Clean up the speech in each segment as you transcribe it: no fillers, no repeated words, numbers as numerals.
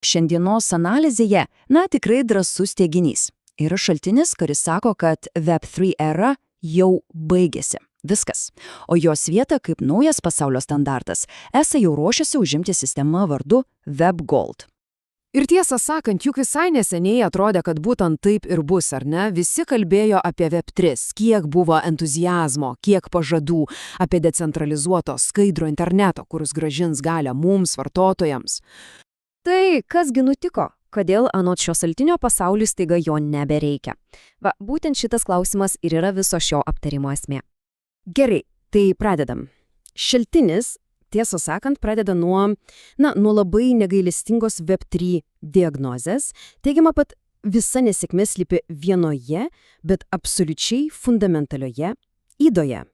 Šiandienos analizėje, tikrai drąsus teiginys. Yra šaltinis, kuris sako, kad Web3 era jau baigėsi. Viskas. O jos vieta, kaip naujas pasaulio standartas, esą jau ruošiasi užimti sistemą vardu WebGold. Ir tiesą sakant, juk visai neseniai atrodė, kad būtent taip ir bus, ar ne? Visi kalbėjo apie Web3, kiek buvo entuziazmo, kiek pažadų, apie decentralizuoto skaidro interneto, kuris grąžins galią mums, vartotojams. Tai kasgi nutiko? Kodėl anot šio šaltinio pasaulis staiga jo nebereikia? Būtent šitas klausimas ir yra viso šio aptarimo esmė. Gerai, tai pradedam. Šaltinis, tiesą sakant, pradeda nuo labai negailestingos Web3 diagnozės. Teigiama, kad visa nesėkmė slypi vienoje, bet absoliučiai fundamentalioje ydoje.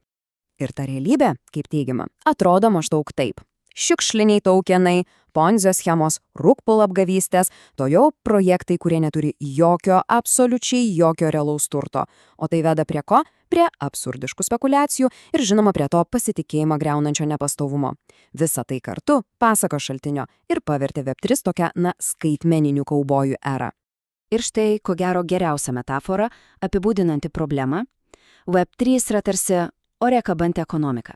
Ir ta realybė, kaip teigiama, atrodo maždaug taip. Šiukšliniai taukenai, ponzio schemos, rūkpul apgavystės, to jau projektai, kurie neturi absoliučiai jokio realaus turto. O tai veda prie ko? Prie absurdiškų spekulacijų ir žinoma prie to pasitikėjimą greunančio nepastovumo. Visa tai kartu, pasako šaltinio, ir pavertė Web3 tokią, skaitmeninių kaubojų erą. Ir štai, ko gero, geriausia metafora, apibūdinanti problemą. Web3 yra tarsi ore kabanti ekonomika.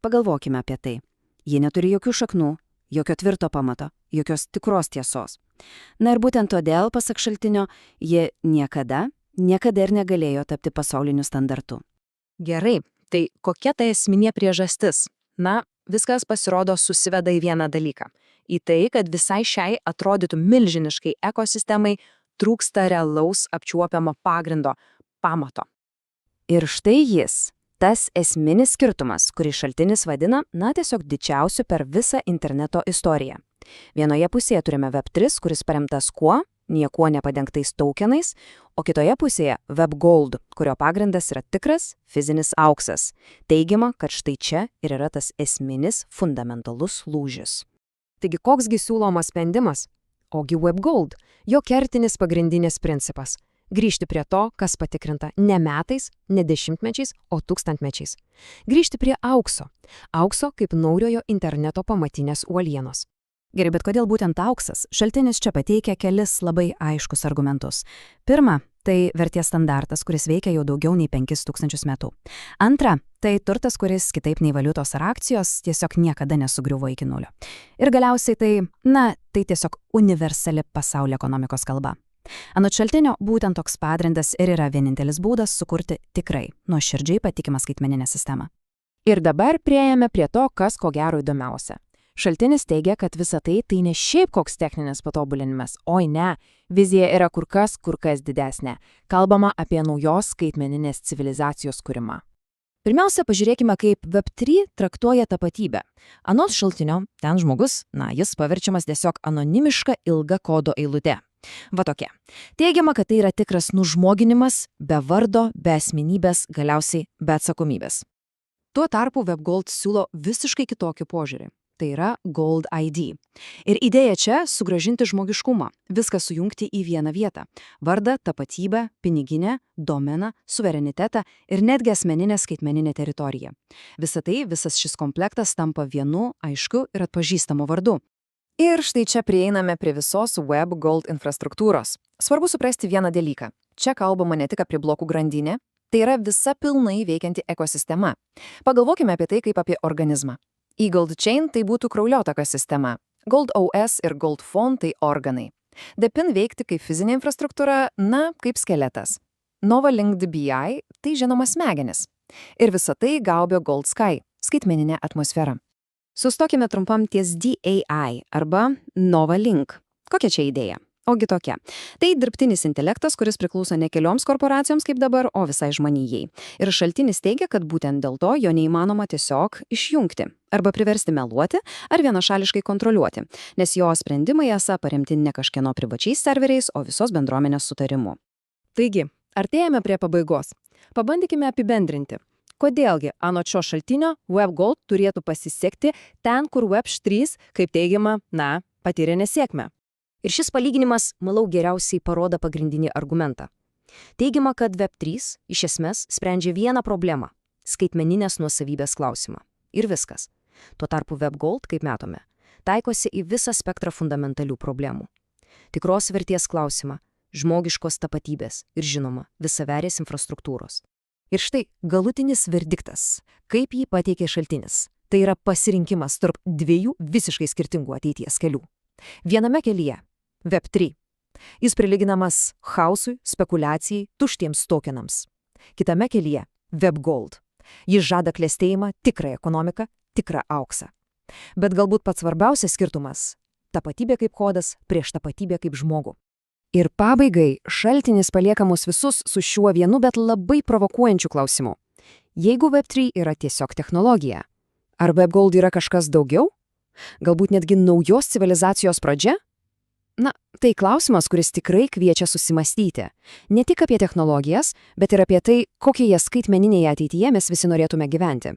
Pagalvokime apie tai. Ji neturi jokių šaknų, jokio tvirto pamato, jokios tikros tiesos. Ir būtent todėl, pasak šaltinio, ji niekada ir negalėjo tapti pasauliniu standartu. Gerai, tai kokia ta esminė priežastis? Viskas pasirodo susiveda į vieną dalyką. Į tai, kad visai šiai atrodytų milžiniškai ekosistemai trūksta realaus apčiuopiamo pagrindo, pamato. Ir štai jis. Tas esminis skirtumas, kurį šaltinis vadina, tiesiog didžiausiu per visą interneto istoriją. Vienoje pusėje turime Web3, kuris paremtas kuo? Niekuo nepadengtais tokenais, o kitoje pusėje WebGold, kurio pagrindas yra tikras fizinis auksas. Teigiama, kad štai čia ir yra tas esminis fundamentalus lūžis. Taigi koksgi siūlomas sprendimas? Ogi WebGold, jo kertinis pagrindinis principas. Grįžti prie to, kas patikrinta ne metais, ne dešimtmečiais, o tūkstantmečiais. Grįžti prie aukso. Aukso kaip nauriojo interneto pamatinės uolienos. Gerai, bet kodėl būtent auksas? Šaltinis čia pateikia kelis labai aiškus argumentus. Pirma, tai vertės standartas, kuris veikia jau daugiau nei 5000 metų. Antra, tai turtas, kuris kitaip nei valiutos ar akcijos tiesiog niekada nesugriuvo iki nulio. Ir galiausiai tai tiesiog universali pasaulio ekonomikos kalba. Anot šaltinio, būtent toks pagrindas ir yra vienintelis būdas sukurti tikrai nuoširdžiai patikimą skaitmeninę sistemą. Ir dabar priejame prie to, kas ko gero įdomiausia. Šaltinis teigia, kad visa tai ne šiaip koks techninis patobulinimas, oi ne, vizija yra kur kas didesnė. Kalbama apie naujos skaitmeninės civilizacijos kūrimą. Pirmiausia, pažiūrėkime, kaip Web3 traktuoja tapatybę. Anot šaltinio, ten žmogus, jis paverčiamas tiesiog anonimiška ilga kodo eilute. Tokia. Teigiama, kad tai yra tikras nužmoginimas, be vardo, be asmenybės, galiausiai be atsakomybės. Tuo tarpu WebGold siūlo visiškai kitokį požiūrį. Tai yra Gold ID. Ir idėja čia sugrąžinti žmogiškumą, viską sujungti į vieną vietą. Vardą, tapatybę, piniginę, domeną, suverenitetą ir netgi asmeninę skaitmeninę teritoriją. Visas šis komplektas tampa vienu, aiškiu ir atpažįstamu vardu. Ir štai čia prieiname prie visos WebGold infrastruktūros. Svarbu suprasti vieną dalyką. Čia kalbama ne tik apie blokų grandinę, tai yra visa pilnai veikianti ekosistema. Pagalvokime apie tai kaip apie organizmą. eGold Chain tai būtų kraujotakos sistema. Gold OS ir Gold Phone tai organai. DePIN veikti kaip fizinė infrastruktūra, kaip skeletas. Novalink DBI tai žinoma smegenis. Ir visa tai gaubio Gold Sky, skaitmeninė atmosfera. Sustokime trumpam ties DAI arba Novalink. Kokia čia idėja? Ogi tokia. Tai dirbtinis intelektas, kuris priklauso ne kelioms korporacijoms kaip dabar, o visai žmonijai. Ir šaltinis teigia, kad būtent dėl to jo neįmanoma tiesiog išjungti arba priversti meluoti ar vienašališkai kontroliuoti, nes jo sprendimai esą paremti ne kažkieno privačiais serveriais, o visos bendruomenės sutarimu. Taigi, artėjame prie pabaigos. Pabandykime apibendrinti. Kodėlgi, anot šio šaltinio, WebGold turėtų pasisekti ten, kur Web3, kaip teigiama, patyrė nesėkmę. Ir šis palyginimas, manau, geriausiai parodo pagrindinį argumentą. Teigiama, kad Web3 iš esmės sprendžia vieną problemą – skaitmeninės nuosavybės klausimą. Ir viskas. Tuo tarpu WebGold, kaip matome, taikosi į visą spektrą fundamentalių problemų. tikros vertės klausimą, žmogiškos tapatybės ir, žinoma, visaverės infrastruktūros. Ir štai galutinis verdiktas, kaip jį pateikė šaltinis. Tai yra pasirinkimas tarp dviejų visiškai skirtingų ateities kelių. Viename kelyje – Web3. Jis prilyginamas chaosui, spekulacijai, tuštiems tokenams. Kitame kelyje – WebGold. Jis žada klestėjimą, tikrą ekonomiką, tikrą auksą. Bet galbūt pats svarbiausias skirtumas – tapatybė kaip kodas prieš tapatybę kaip žmogų. Ir pabaigai šaltinis palieka mus visus su šiuo vienu, bet labai provokuojančiu klausimu. Jeigu Web3 yra tiesiog technologija, ar WebGold yra kažkas daugiau? Galbūt netgi naujos civilizacijos pradžia? Na, tai klausimas, kuris tikrai kviečia susimastyti. Ne tik apie technologijas, bet ir apie tai, kokioje skaitmeninėje ateityje mes visi norėtume gyventi.